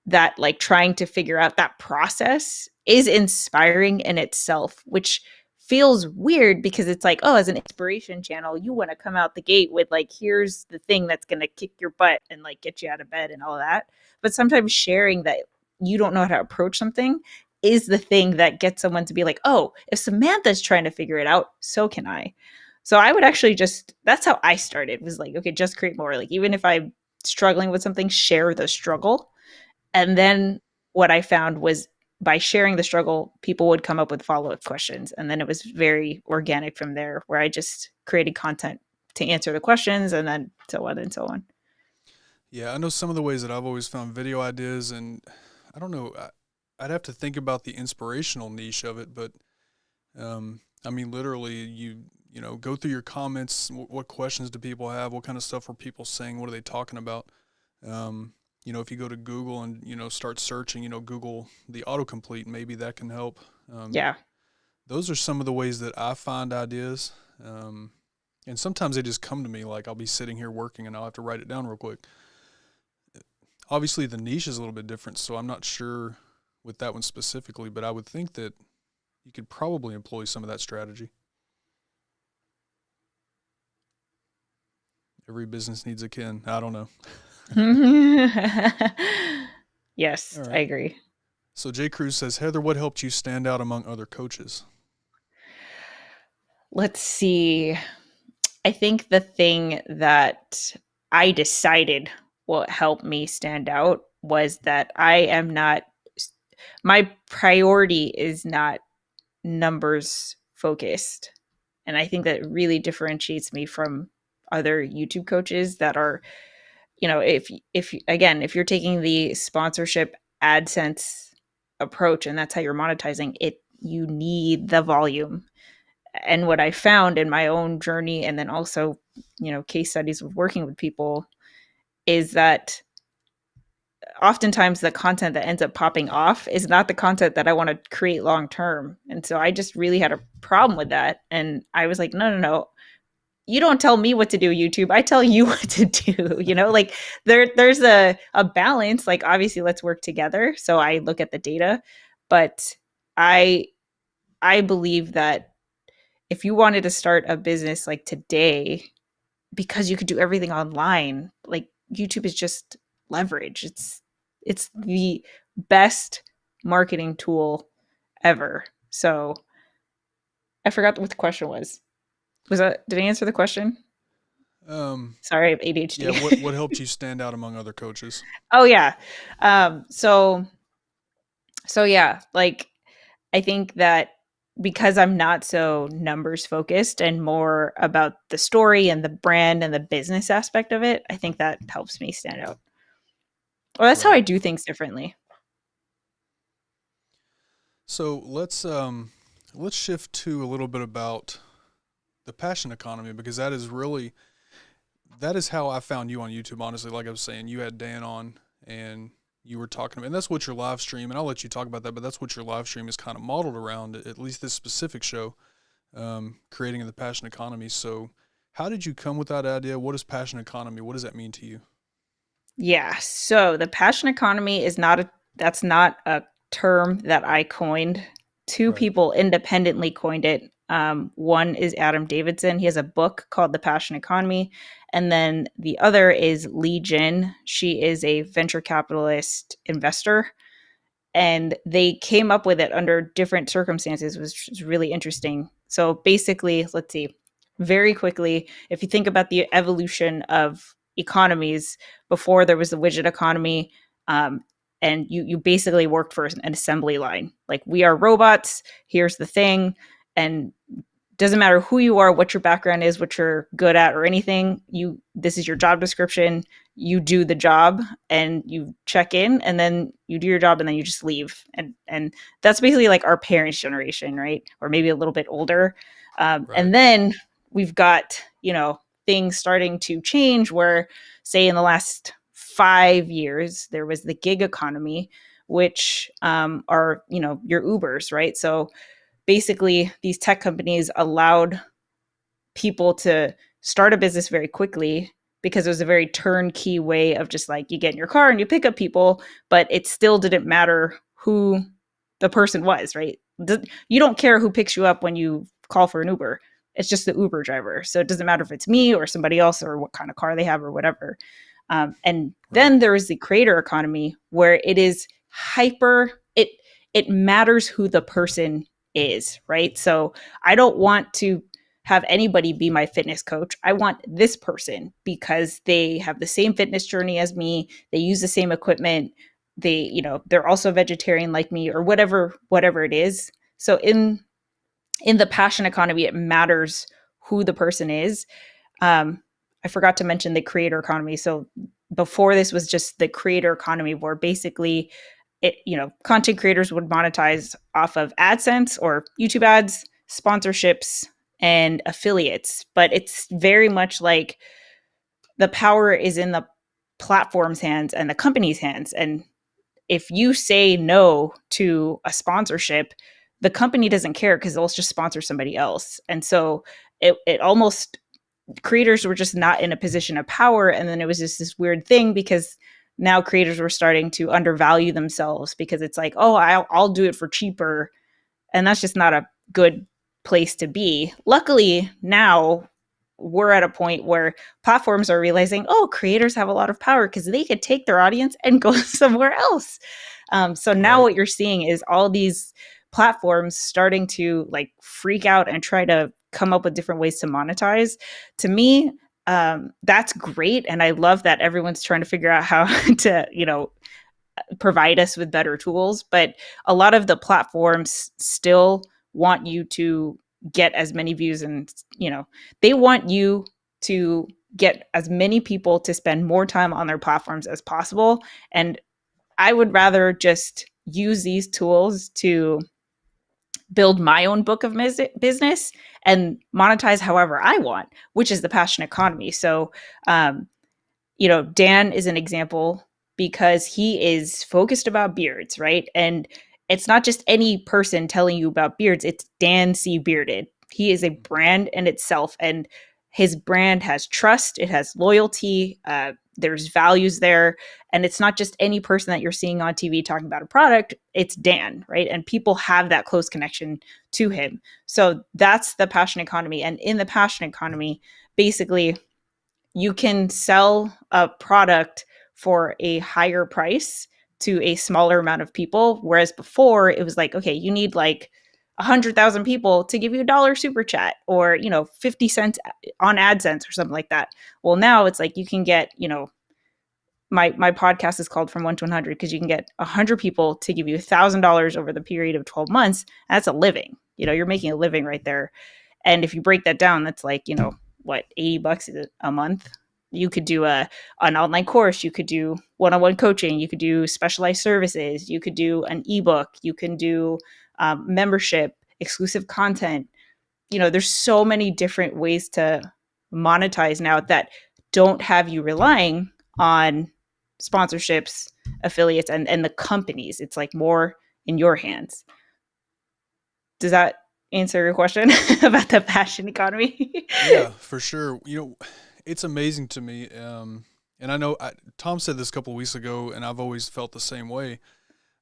that like trying to figure out that process is inspiring in itself, which feels weird because it's like, oh, as an inspiration channel, you want to come out the gate with like, here's the thing that's going to kick your butt and like get you out of bed and all that. But sometimes sharing that you don't know how to approach something is the thing that gets someone to be like, oh, if Samantha's trying to figure it out, so can I. So I would actually that's how I started, was like, okay, just create more. Like, even if I'm struggling with something, share the struggle. And then what I found was, by sharing the struggle, people would come up with follow-up questions. And then it was very organic from there, where I just created content to answer the questions and then so on and so on. Yeah, I know some of the ways that I've always found video ideas, and I don't know. I'd have to think about the inspirational niche of it, but I mean, literally, go through your comments. What questions do people have? What kind of stuff are people saying? What are they talking about? If you go to Google and start searching, Google the autocomplete, maybe that can help. Um, Yeah. those are some of the ways that I find ideas. And sometimes they just come to me, like I'll be sitting here working and I'll have to write it down real quick. Obviously, the niche is a little bit different, so I'm not sure with that one specifically, but I would think that you could probably employ some of that strategy. Every business needs a Ken. I don't know. Yes, All I right. agree. So Jay Cruz says, Heather, what helped you stand out among other coaches? Let's see. I think the thing that I decided will help me stand out was that my priority is not numbers focused. And I think that really differentiates me from other YouTube coaches that are, if you're taking the sponsorship AdSense approach and that's how you're monetizing it, you need the volume. And what I found in my own journey, and then also, case studies of working with people, is that oftentimes the content that ends up popping off is not the content that I want to create long term. And so I just really had a problem with that. And I was like, no, no, no. You don't tell me what to do, YouTube. I tell you what to do. Like there's a balance. Like, obviously, let's work together. So I look at the data, but I I believe that if you wanted to start a business like today, because you could do everything online, like YouTube is just leverage. It's the best marketing tool ever. So I forgot what the question was. Did I answer the question? Um, Sorry, I have yeah, ADHD. what helped you stand out among other coaches? Oh yeah. So yeah, like I think that because I'm not so numbers focused and more about the story and the brand and the business aspect of it, I think that helps me stand out. Well, that's how Right. I do things differently. So let's shift to a little bit about the passion economy, because that is how I found you on YouTube. Honestly, like I was saying, you had Dan on and you were talking about, and that's what your live stream, and I'll let you talk about that, but that's what your live stream is kind of modeled around, at least this specific show, creating in the passion economy. So how did you come with that idea? What is passion economy? What does that mean to you? Yeah. So the passion economy that's not a term that I coined. Two Right. people independently coined it. One is Adam Davidson. He has a book called The Passion Economy. And then the other is Lee Jin. She is a venture capitalist investor. and they came up with it under different circumstances, which is really interesting. So basically, let's see, very quickly, if you think about the evolution of economies, before there was the widget economy, um, and you basically worked for an assembly line. Like, we are robots, here's the thing, and doesn't matter who you are, what your background is, what you're good at, or anything. This is your job description. You do the job, and you check in, and then you do your job, and then you just leave. And that's basically like our parents' generation, right? Or maybe a little bit older. Right. And then we've got, things starting to change where, say, in the last 5 years, there was the gig economy, which are, your Ubers, right? So basically, these tech companies allowed people to start a business very quickly because it was a very turnkey way of just like, you get in your car and you pick up people, but it still didn't matter who the person was, right? You don't care who picks you up when you call for an Uber. It's just the Uber driver. So it doesn't matter if it's me or somebody else or what kind of car they have or whatever. And Right. then there is the creator economy, where it is it matters who the person is, right? So I don't want to have anybody be my fitness coach. I want this person because they have the same fitness journey as me. They use the same equipment. They're also vegetarian like me, or whatever it is. So in the passion economy, it matters who the person is. I forgot to mention the creator economy. So before, this was just the creator economy, where basically content creators would monetize off of AdSense or YouTube ads, sponsorships, and affiliates. But it's very much like the power is in the platform's hands and the company's hands. And if you say no to a sponsorship, the company doesn't care because they'll just sponsor somebody else. And so it almost, creators were just not in a position of power. And then it was just this weird thing, because now creators were starting to undervalue themselves, because it's like, oh, I'll do it for cheaper. And that's just not a good place to be. Luckily, now we're at a point where platforms are realizing, oh, creators have a lot of power because they could take their audience and go somewhere else. So now Right. what you're seeing is all these platforms starting to like freak out and try to come up with different ways to monetize. To me, that's great. And I love that everyone's trying to figure out how to, provide us with better tools. But a lot of the platforms still want you to get as many views, and they want you to get as many people to spend more time on their platforms as possible. And I would rather just use these tools to build my own book of business and monetize however I want, which is the passion economy. So um, Dan is an example because he is focused about beards, right? And it's not just any person telling you about beards, it's Dan C. Bearded. He is a brand in itself, and his brand has trust, it has loyalty, there's values there. And it's not just any person that you're seeing on TV talking about a product, it's Dan, right? And people have that close connection to him. So that's the passion economy. And in the passion economy, basically, you can sell a product for a higher price to a smaller amount of people. Whereas before, it was like, okay, you need like 100,000 people to give you $1 super chat, or 50 cents on AdSense or something like that. Well, now it's like you can get, my podcast is called From 1 to 100, because you can get 100 people to give you $1,000 over the period of 12 months. That's a living. You're making a living right there. And if you break that down, that's like, what, $80 a month. You could do an online course, you could do one-on-one coaching, you could do specialized services, you could do an ebook, you can do membership, exclusive content. There's so many different ways to monetize now that don't have you relying on sponsorships, affiliates, and the companies. It's like more in your hands. Does that answer your question about the passion economy? Yeah, for sure. It's amazing to me. And I know Tom said this a couple of weeks ago, and I've always felt the same way.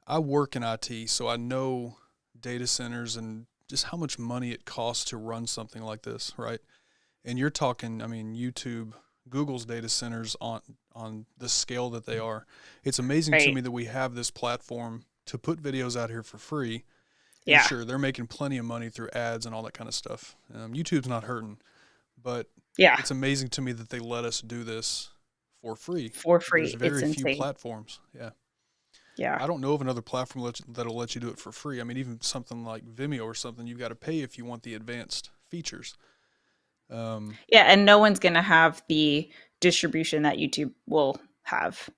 I work in IT, so I know data centers and just how much money it costs to run something like this, right? And you're talking, I mean, YouTube, Google's data centers on the scale that they are. It's amazing to Right. me that we have this platform to put videos out here for free. And Yeah. sure, they're making plenty of money through ads and all that kind of stuff. YouTube's not hurting, but Yeah. it's amazing to me that they let us do this for free. For There's free. It's very few insane. platforms. Yeah. Yeah. I don't know of another platform that'll let you do it for free. I mean, even something like Vimeo or something, you've got to pay if you want the advanced features. Um, Yeah, and no one's going to have the distribution that YouTube will have.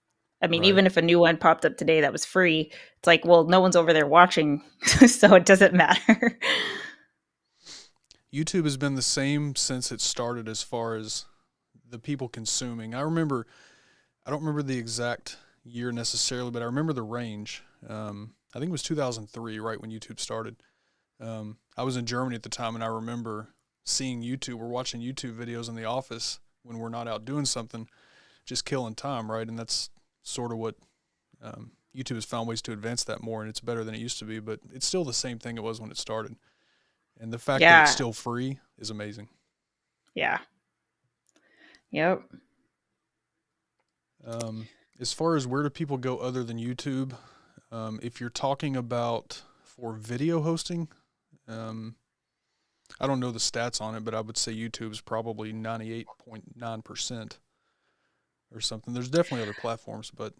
I mean, right. even if a new one popped up today that was free, it's like, well, no one's over there watching, so it doesn't matter. YouTube has been the same since it started as far as the people consuming. I don't remember the exact year necessarily, but I remember the range. I think it was 2003, right when YouTube started. I was in Germany at the time, and I remember seeing YouTube. We're watching YouTube videos in the office when we're not out doing something, just killing time, right? And that's sort of what YouTube has found ways to advance that more, and it's better than it used to be, but it's still the same thing it was when it started. And the fact that it's Yeah. still free is amazing. Yeah. Yep. As far as where do people go other than YouTube, if you're talking about for video hosting, um, I don't know the stats on it, but I would say YouTube's probably 98.9% or something. There's definitely other platforms, but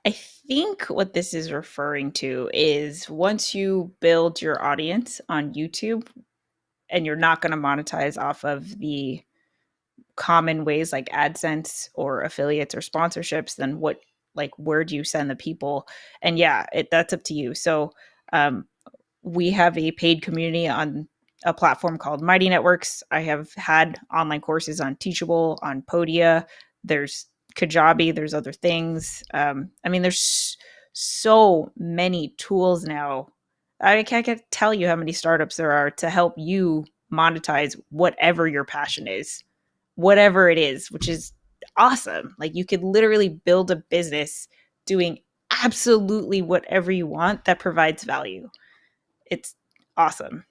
I think what this is referring to is once you build your audience on YouTube and you're not going to monetize off of the common ways like AdSense or affiliates or sponsorships, then what, like, where do you send the people? And yeah, that's up to you. So um, we have a paid community on a platform called Mighty Networks. I have had online courses on Teachable, on Podia. There's Kajabi. There's other things. I mean, there's so many tools now. I can't tell you how many startups there are to help you monetize whatever your passion is, whatever it is, which is awesome. Like you could literally build a business doing absolutely whatever you want that provides value. It's awesome.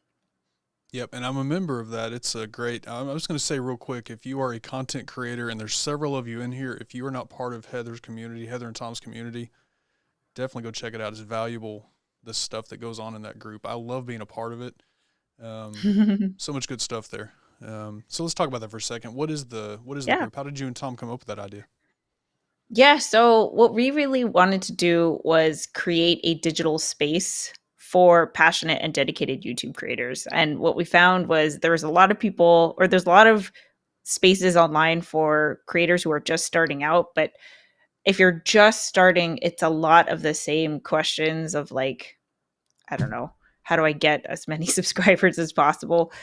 yep. And I'm a member of that. It's a great, I was going to say real quick, if you are a content creator and there's several of you in here, if you are not part of Heather's community, Heather and Tom's community, definitely go check it out. It's valuable, the stuff that goes on in that group. I love being a part of it. So much good stuff there. So let's talk about that for a second. What is the Yeah. group? How did you and Tom come up with that idea? Yeah. So, what we really wanted to do was create a digital space for passionate and dedicated YouTube creators. And what we found was there was a lot of people, or there's a lot of spaces online for creators who are just starting out. But if you're just starting, it's a lot of the same questions of like, I don't know, how do I get as many subscribers as possible?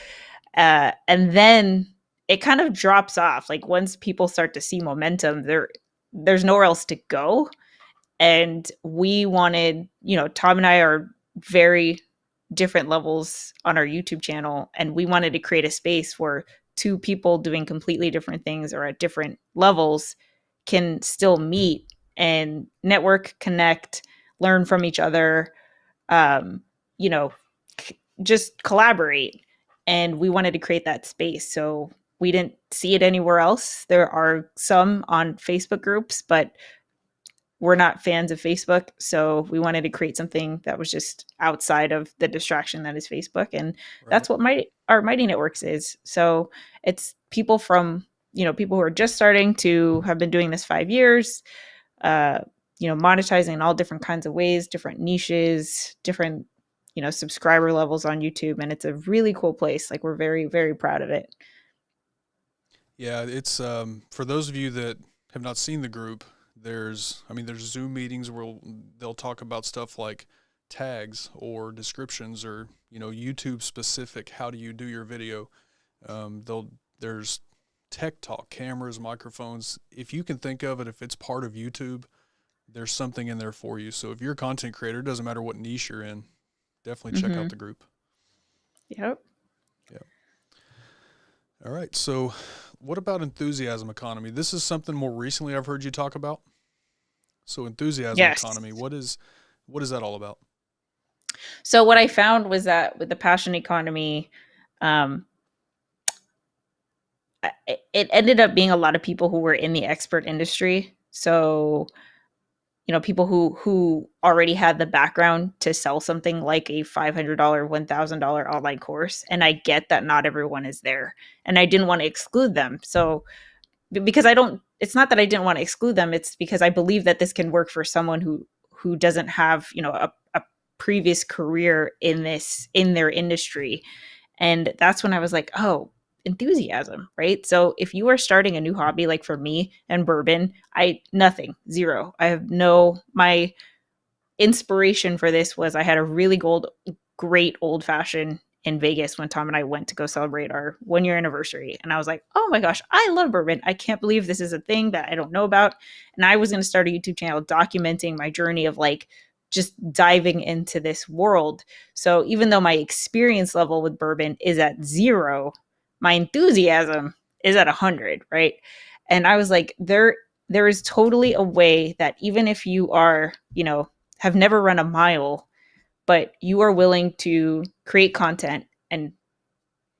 And then it kind of drops off. Like once people start to see momentum, there's nowhere else to go. And we wanted, Tom and I are very different levels on our YouTube channel, and we wanted to create a space where two people doing completely different things or at different levels can still meet and network, connect, learn from each other, um, you know, just collaborate. And we wanted to create that space. So we didn't see it anywhere else. There are some on Facebook groups, but we're not fans of Facebook. So we wanted to create something that was just outside of the distraction that is Facebook. And Right. that's what our Mighty Networks is. So it's people from, people who are just starting to have been doing this 5 years, uh, monetizing in all different kinds of ways, different niches, different, subscriber levels on YouTube. And it's a really cool place. Like we're very, very proud of it. Yeah, it's for those of you that have not seen the group, there's Zoom meetings where they'll talk about stuff like tags or descriptions or, YouTube specific, how do you do your video? There's tech talk, cameras, microphones. If you can think of it, if it's part of YouTube, there's something in there for you. So if you're a content creator, it doesn't matter what niche you're in, definitely check Mm-hmm. out the group. Yep. Yeah. All right. So what about enthusiasm economy? This is something more recently I've heard you talk about. So enthusiasm Yes. economy, what is that all about? So what I found was that with the passion economy, um, it ended up being a lot of people who were in the expert industry. So people who already had the background to sell something like a $500, $1,000 online course. And I get that not everyone is there, and I didn't want to exclude them. So because I don't, it's not that I didn't want to exclude them, it's because I believe that this can work for someone who doesn't have, a previous career in their industry. And that's when I was like, oh, enthusiasm, right? So if you are starting a new hobby, like for me and bourbon, nothing, zero. I have my inspiration for this was I had a really great old fashioned in Vegas when Tom and I went to go celebrate our 1 year anniversary. And I was like, oh my gosh, I love bourbon. I can't believe this is a thing that I don't know about. And I was going to start a YouTube channel documenting my journey of like just diving into this world. So even though my experience level with bourbon is at 0, my enthusiasm is at 100, right? And I was like, there is totally a way that even if you are, have never run a mile, but you are willing to create content and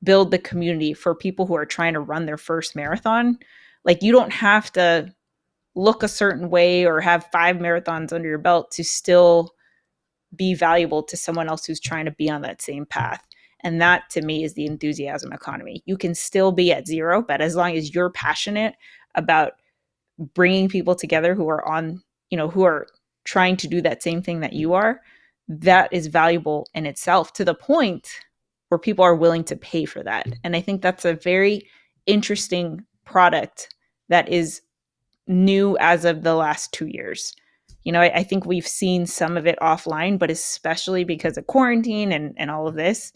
build the community for people who are trying to run their first marathon. Like, you don't have to look a certain way or have 5 marathons under your belt to still be valuable to someone else who's trying to be on that same path. And that to me is the enthusiasm economy. You can still be at 0, but as long as you're passionate about bringing people together who are who are trying to do that same thing that you are, that is valuable in itself, to the point where people are willing to pay for that. And I think that's a very interesting product that is new as of the last 2 years. I think we've seen some of it offline, but especially because of quarantine and all of this,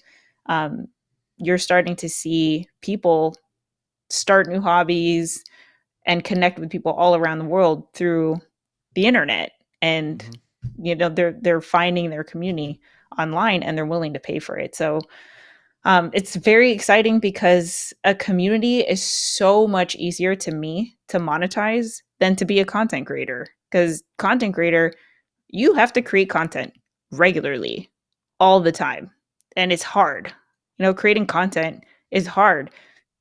you're starting to see people start new hobbies and connect with people all around the world through the internet. And they're finding their community online, and they're willing to pay for it. So it's very exciting because a community is so much easier to me to monetize than to be a content creator. Because content creator, you have to create content regularly, all the time, and it's hard. Creating content is hard.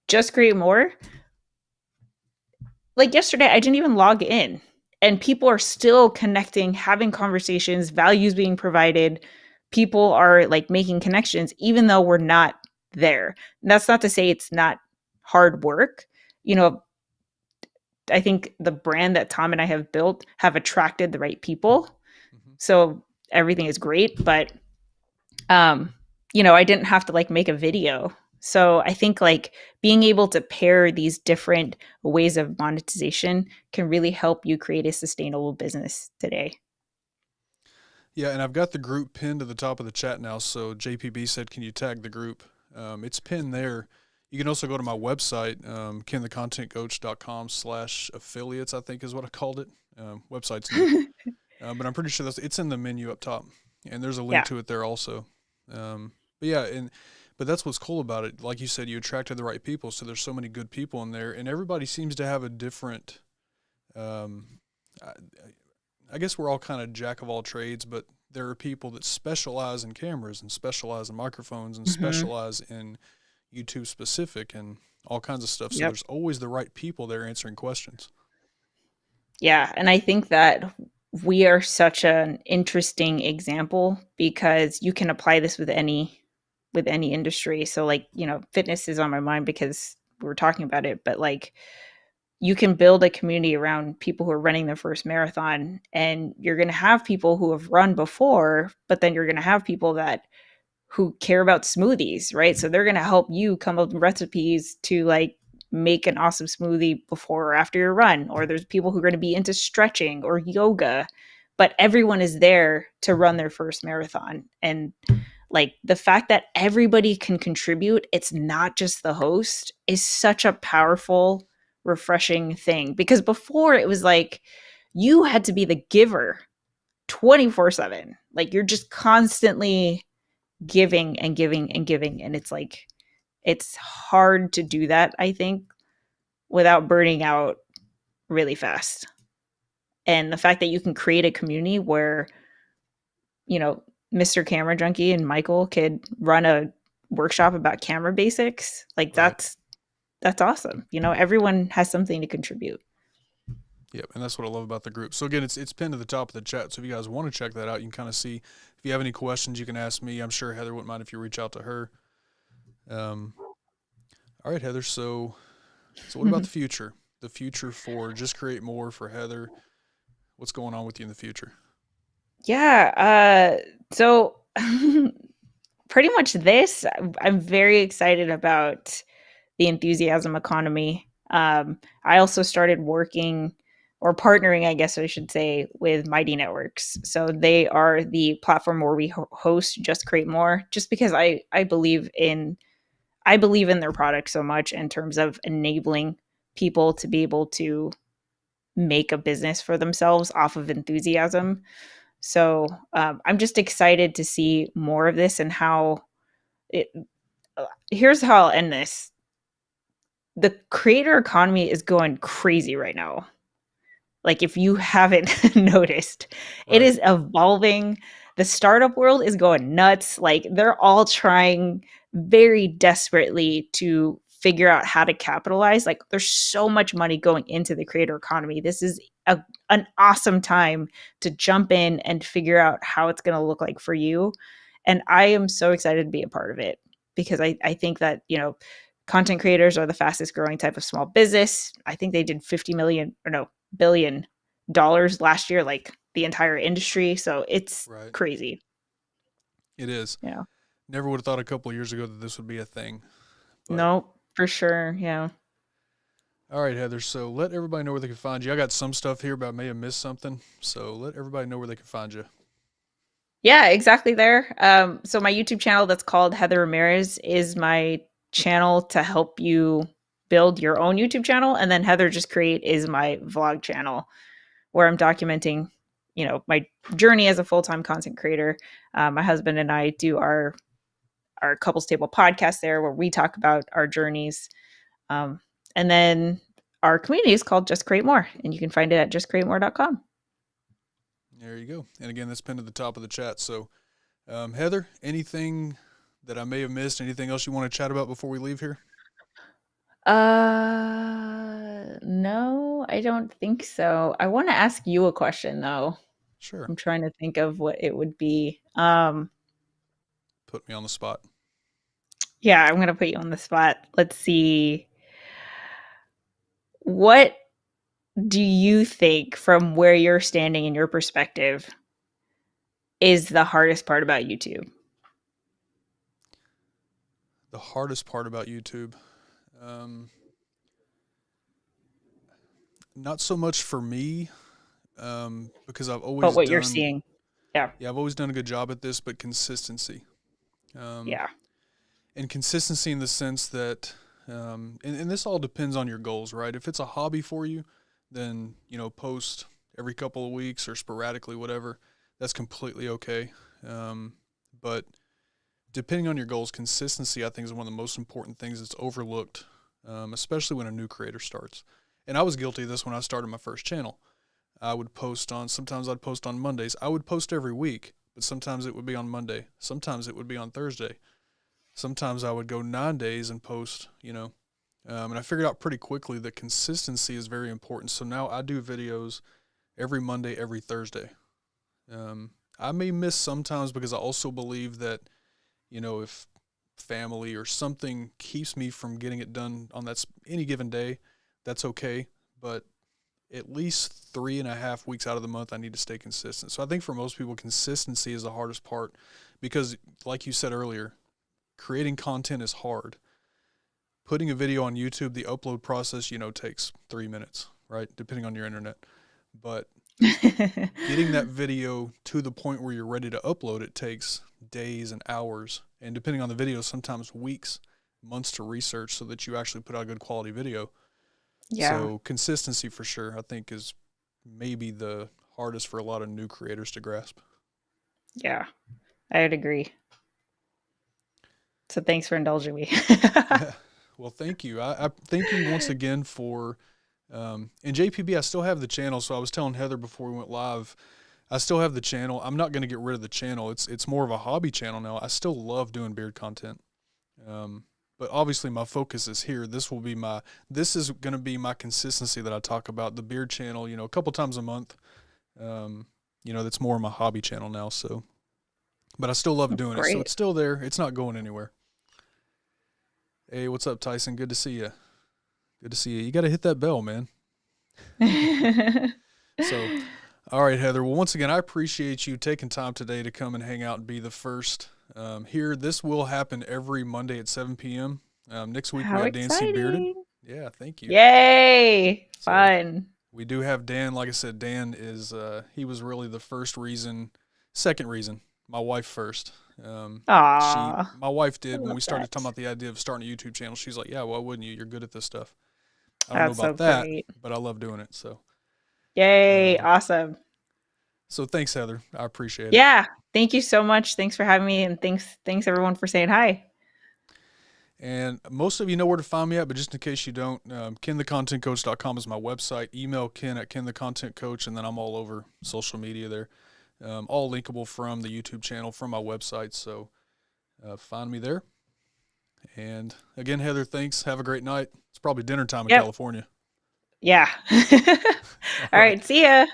Just create more. Like yesterday, I didn't even log in, and people are still connecting, having conversations, values being provided. People are like making connections, even though we're not there. And that's not to say it's not hard work. I think the brand that Tom and I have built have attracted the right people. So everything is great, but I didn't have to like make a video. So I think like being able to pair these different ways of monetization can really help you create a sustainable business today. Yeah, and I've got the group pinned to the top of the chat now. So JPB said, "Can you tag the group?" It's pinned there. You can also go to my website, kenthecontentcoach.com/affiliates, I think is what I called it. Website's new. But I'm pretty sure it's in the menu up top, and there's a link Yeah. to it there also. But yeah, but that's what's cool about it. Like you said, you attracted the right people, so there's so many good people in there, and everybody seems to have a different. I, I guess we're all kind of jack of all trades, but there are people that specialize in cameras and specialize in microphones and Mm-hmm. specialize in YouTube specific and all kinds of stuff. So Yep. there's always the right people there answering questions. Yeah. And I think that we are such an interesting example because you can apply this with any industry. So like, fitness is on my mind because we were talking about it, but like you can build a community around people who are running their first marathon, and you're going to have people who have run before, but then you're going to have people who care about smoothies, right? So they're going to help you come up with recipes to like make an awesome smoothie before or after your run. Or there's people who are going to be into stretching or yoga, but everyone is there to run their first marathon. And like the fact that everybody can contribute, it's not just the host, is such a powerful, refreshing thing. Because before it was like you had to be the giver 24/7. Like you're just constantly giving and giving and giving. And it's like, it's hard to do that, I think, without burning out really fast. And the fact that you can create a community where, you know, Mr. Camera Junkie and Michael could run a workshop about camera basics, like Right. that's awesome. Everyone has something to contribute. Yep, and that's what I love about the group. So again, it's pinned to the top of the chat. So if you guys want to check that out, you can kind of see. If you have any questions, you can ask me. I'm sure Heather wouldn't mind if you reach out to her. Um, all right, Heather. So what about the future? The future for Just Create More for Heather. What's going on with you in the future? Yeah. So pretty much this, I'm very excited about the enthusiasm economy. I also started working or partnering, I guess I should say, with Mighty Networks. So they are the platform where we host Just Create More, just because I believe in their product so much in terms of enabling people to be able to make a business for themselves off of enthusiasm. So I'm just excited to see more of this and how it. Here's how I'll end this: the creator economy is going crazy right now. Like, if you haven't noticed, it Right. is evolving. The startup world is going nuts. Like, they're all trying very desperately to figure out how to capitalize. Like, there's so much money going into the creator economy. This is an awesome time to jump in and figure out how it's going to look like for you. And I am so excited to be a part of it because I think that, content creators are the fastest growing type of small business. I think they did 50 million or no, $1 billion last year, like the entire industry. So it's Right. crazy. It is. Yeah. Never would have thought a couple of years ago that this would be a thing. But No, for sure. Yeah. all right, Heather. So let everybody know where they can find you. I got some stuff here, but I may have missed something. So let everybody know where they can find you. Yeah, exactly there. So my YouTube channel that's called Heather Ramirez is my channel to help you build your own YouTube channel. And then Heather Just Create is my vlog channel where I'm documenting, my journey as a full-time content creator. My husband and I do our couples table podcast there where we talk about our journeys. And then our community is called Just Create More, and you can find it at justcreatemore.com. There you go. And again, that's pinned to the top of the chat. So, Heather, anything that I may have missed? Anything else you want to chat about before we leave here? No, I don't think so. I want to ask you a question though. Sure. I'm trying to think of what it would be. Put me on the spot. Yeah, I'm gonna put you on the spot. Let's see. What do you think, from where you're standing in your perspective, is the hardest part about YouTube? The hardest part about YouTube. Um, Not so much for me, because I've But always what you're done, seeing. Yeah. yeah, I've always done a good job at this, but consistency. Um, Yeah. and consistency in the sense that, and this all depends on your goals, right? If it's a hobby for you, then, post every couple of weeks or sporadically, whatever, that's completely okay. But depending on your goals, consistency, I think, is one of the most important things that's overlooked, especially when a new creator starts. And I was guilty of this when I started my first channel. Sometimes I'd post on Mondays. I would post every week, but sometimes it would be on Monday. Sometimes it would be on Thursday. Sometimes I would go 9 days and post, and I figured out pretty quickly that consistency is very important. So now I do videos every Monday, every Thursday. I may miss sometimes because I also believe that, if family or something keeps me from getting it done on any given day, that's okay. But at least 3.5 weeks out of the month, I need to stay consistent. So I think for most people, consistency is the hardest part because, like you said earlier, creating content is hard. Putting a video on YouTube, the upload process, takes 3 minutes, right? Depending on your internet. But getting that video to the point where you're ready to upload it takes days and hours. And depending on the video, sometimes weeks, months to research so that you actually put out a good quality video. Yeah. So consistency for sure, I think, is maybe the hardest for a lot of new creators to grasp. Yeah. I would agree. So thanks for indulging me. Well, thank you. I thank you once again for, and JPB, I still have the channel. So I was telling Heather before we went live, I still have the channel. I'm not going to get rid of the channel. It's more of a hobby channel now. I still love doing beard content. But but obviously my focus is here. This is going to be my consistency that I talk about. The beard channel, a couple times a month. That's more my hobby channel now. So, but I still love doing it. So Great. it's still there. It's not going anywhere. Hey, what's up, Tyson? Good to see you. Good to see you. You got to hit that bell, man. So, all right, Heather. Well, once again, I appreciate you taking time today to come and hang out and be the first here. This will happen every Monday at 7 p.m. Next week, How we got Dan C. Bearded. exciting. Yeah, thank you. Yay. So, Fun. we do have Dan. Like I said, Dan he was really the second reason. My wife first. Aww. My wife did when love we started that. talking about the idea of starting a YouTube channel. She's like, yeah, why wouldn't you? You're good at this stuff. I don't That's know about so that, great. but I love doing it. So, Yay. um, Awesome. so thanks, Heather. I appreciate it. Yeah. Thank you so much. Thanks for having me. And thanks everyone for saying hi. And most of you know where to find me at, but just in case you don't, kenthecontentcoach.com is my website. Email Ken at kenthecontentcoach, and then I'm all over social media there. All linkable from the YouTube channel, from my website. So find me there. And again, Heather, thanks. Have a great night. It's probably dinner time in California. Yeah. All right. See ya.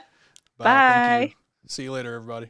Bye. Bye. Thank you. See you later, everybody.